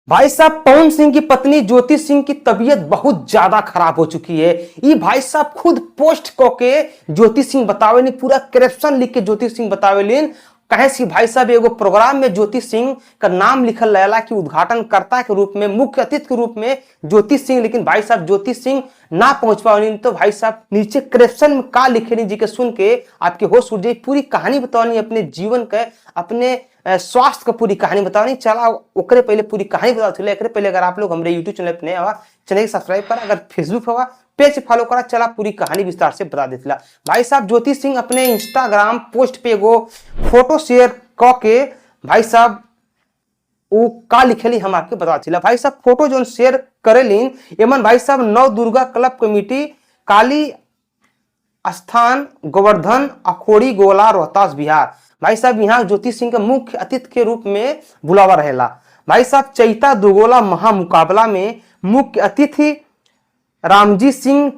भाई साहब पवन सिंह की पत्नी ज्योति सिंह की तबीयत बहुत ज्यादा खराब हो चुकी है। ये भाई साहब खुद पोस्ट के ज्योति सिंह बतावेली, पूरा कैप्शन लिख के ज्योति सिंह बतावेलीन। कहे सी भाई साहब एगो प्रोग्राम में ज्योति सिंह का नाम लिखल रहेला कि उद्घाटनकर्ता के रूप में, मुख्य अतिथि के रूप में ज्योति सिंह, लेकिन भाई साहब ज्योति सिंह ना पहुंच पावनी। तो भाई साहब नीचे कैप्शन में का लिखे जी के सुन के आपके होश उड़ जाए। पूरी कहानी बतावनी, अपने जीवन के, अपने स्वास्थ्य का पूरी कहानी बतावनी। चला ओकरे पहले पूरी कहानी बताओ। एक पहले अगर आप लोग हमारे यूट्यूब चैनल पर नए हवा, चैनल को सब्सक्राइब करा, अगर फेसबुक होगा पेज फॉलो करा। चला पूरी कहानी विस्तार से बता देता। भाई साहब ज्योति सिंह अपने इंस्टाग्राम पोस्ट पे एगो फोटो शेयर के भाई साहब वो का लिखेली हम आपके बता दिला। भाई साहब फोटो जो शेयर करेलीन एमन भाई साहब नव दुर्गा क्लब कमेटी काली स्थान गोवर्धन अखोड़ी गोला रोहतास बिहार। भाई साहब यहाँ ज्योति सिंह के मुख्य अतिथि के रूप में बुलावा रहेला। भाई साहब चैता दुगोला महामुकाबला में मुख्य अतिथि रामजी सिंह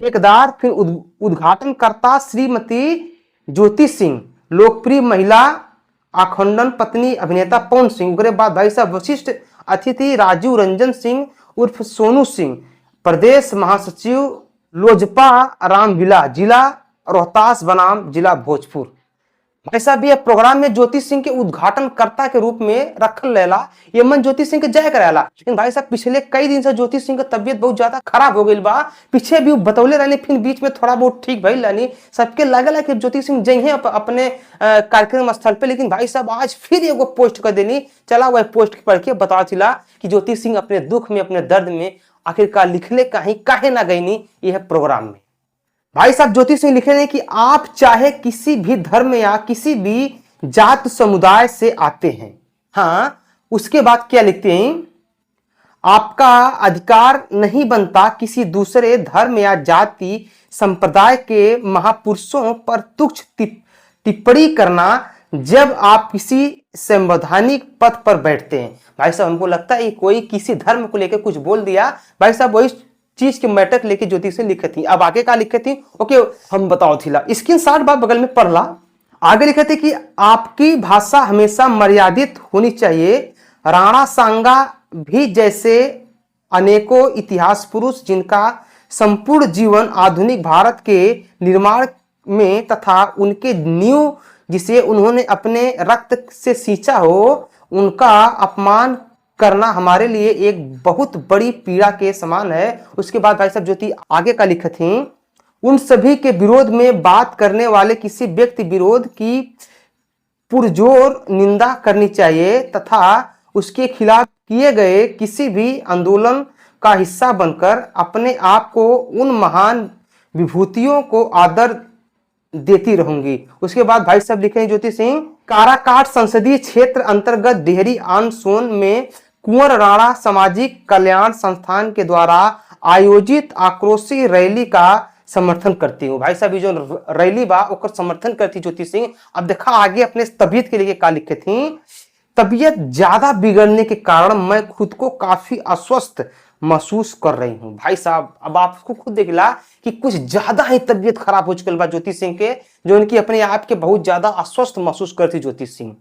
ठेकेदार, फिर उद्घाटनकर्ता श्रीमती ज्योति सिंह, लोकप्रिय महिला आखंडन पत्नी अभिनेता पवन सिंह। उसके बाद भाई साहब वशिष्ठ अतिथि राजीव रंजन सिंह उर्फ सोनू सिंह, प्रदेश महासचिव लोजपा रामविला, जिला रोहतास बनाम जिला भोजपुर। भाई साहब ये प्रोग्राम में ज्योति सिंह के उद्घाटनकर्ता के रूप में रखल रहेला, ये मन ज्योति सिंह के जय कराला। लेकिन भाई साहब पिछले कई दिन से ज्योति सिंह का तबियत बहुत ज्यादा खराब हो गई बा। पीछे भी बतौले रहने, फिर बीच में थोड़ा बहुत ठीक भइल रहनी। सबके लगल कि ज्योति सिंह जइहे अपने कार्यक्रम स्थल पे। लेकिन भाई साहब आज फिर एगो पोस्ट कर देनी। चला वह पोस्ट पढ़ के बता चिला कि ज्योति सिंह अपने दुख में, अपने दर्द में आखिरकार लिखले कहीं काहे ना गईनी यह प्रोग्राम में। भाई साहब ज्योति सिंह लिखे हैं कि आप चाहे किसी भी धर्म या किसी भी जात समुदाय से आते हैं, हाँ, उसके बाद क्या लिखते हैं, आपका अधिकार नहीं बनता किसी दूसरे धर्म या जाति संप्रदाय के महापुरुषों पर तुच्छ टिप्पणी करना जब आप किसी संवैधानिक पद पर बैठते हैं। भाई साहब हमको लगता है कोई किसी धर्म को लेकर कुछ बोल दिया। भाई साहब वही चीज के मैटर लेके ज्योति सिंह लिखे थी। अब आगे का लिखे थी ओके हम बताओ थी स्क्रीन शॉट बात बगल में पढ़ ला। आगे लिखे थे कि आपकी भाषा हमेशा मर्यादित होनी चाहिए। राणा सांगा भी जैसे अनेकों इतिहास पुरुष जिनका संपूर्ण जीवन आधुनिक भारत के निर्माण में तथा उनके नींव जिसे उन्होंने अपने रक्त से सींचा हो, उनका अपमान करना हमारे लिए एक बहुत बड़ी पीड़ा के समान है। उसके बाद भाई साहब ज्योति आगे का लिखे थी, उन सभी के विरोध में बात करने वाले किसी व्यक्ति विरोध की पुरजोर निंदा करनी चाहिए तथा उसके खिलाफ किए गए किसी भी आंदोलन का हिस्सा बनकर अपने आप को उन महान विभूतियों को आदर देती रहूंगी। उसके बाद भाई साहब लिखे हैं ज्योति सिंह, काराकाट संसदीय क्षेत्र अंतर्गत डेहरी ऑन सोन में कुंवर राणा सामाजिक कल्याण संस्थान के द्वारा आयोजित आक्रोशी रैली का समर्थन करती हूँ। भाई साहब ये जो रैली बा ओकर समर्थन करती ज्योति सिंह। अब देखा आगे अपने तबीयत के लिए क्या लिखे थी, तबीयत ज्यादा बिगड़ने के कारण मैं खुद को काफी अस्वस्थ महसूस कर रही हूं। भाई साहब अब आपको खुद देख ला कि कुछ ज्यादा ही तबीयत खराब हो चुकल बा ज्योति सिंह के, जो उनकी अपने आप के बहुत ज्यादा अस्वस्थ महसूस करती ज्योति सिंह।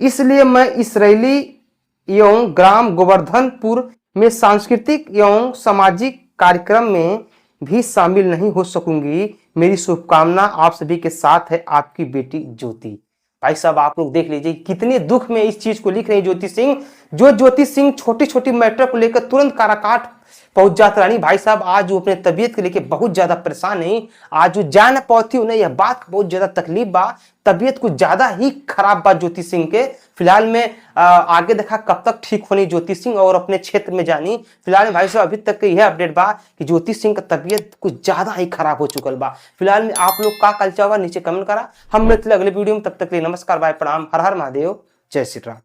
इसलिए मैं इस रैली एवं ग्राम गोवर्धनपुर में सांस्कृतिक एवं सामाजिक कार्यक्रम में भी शामिल नहीं हो सकूंगी। मेरी शुभकामना आप सभी के साथ है, आपकी बेटी ज्योति। भाई साहब आप लोग देख लीजिए कितने दुख में इस चीज को लिख रही ज्योति सिंह। जो ज्योति सिंह छोटी छोटी मैटर को लेकर तुरंत काराकाट पहुंच जाता रानी। भाई साहब आज वो अपने तबीयत के लेके बहुत ज्यादा परेशान है। आज वो जा न पाती उन्हें यह बात बहुत ज्यादा तकलीफ बा, तबीयत कुछ ज्यादा ही खराब बा ज्योति सिंह के। फिलहाल में आगे देखा कब तक ठीक होनी ज्योति सिंह और अपने क्षेत्र में जानी। फिलहाल में भाई साहब अभी तक यह अपडेट बा कि ज्योति सिंह का तबीयत कुछ ज्यादा ही खराब हो चुकल बा। फिलहाल में आप लोग का कल चाहोगा नीचे कमेंट करा। हम मिलते अगले वीडियो में, तब तक के लिए नमस्कार, बाय, प्रणाम, हर हर महादेव, जय श्री राम।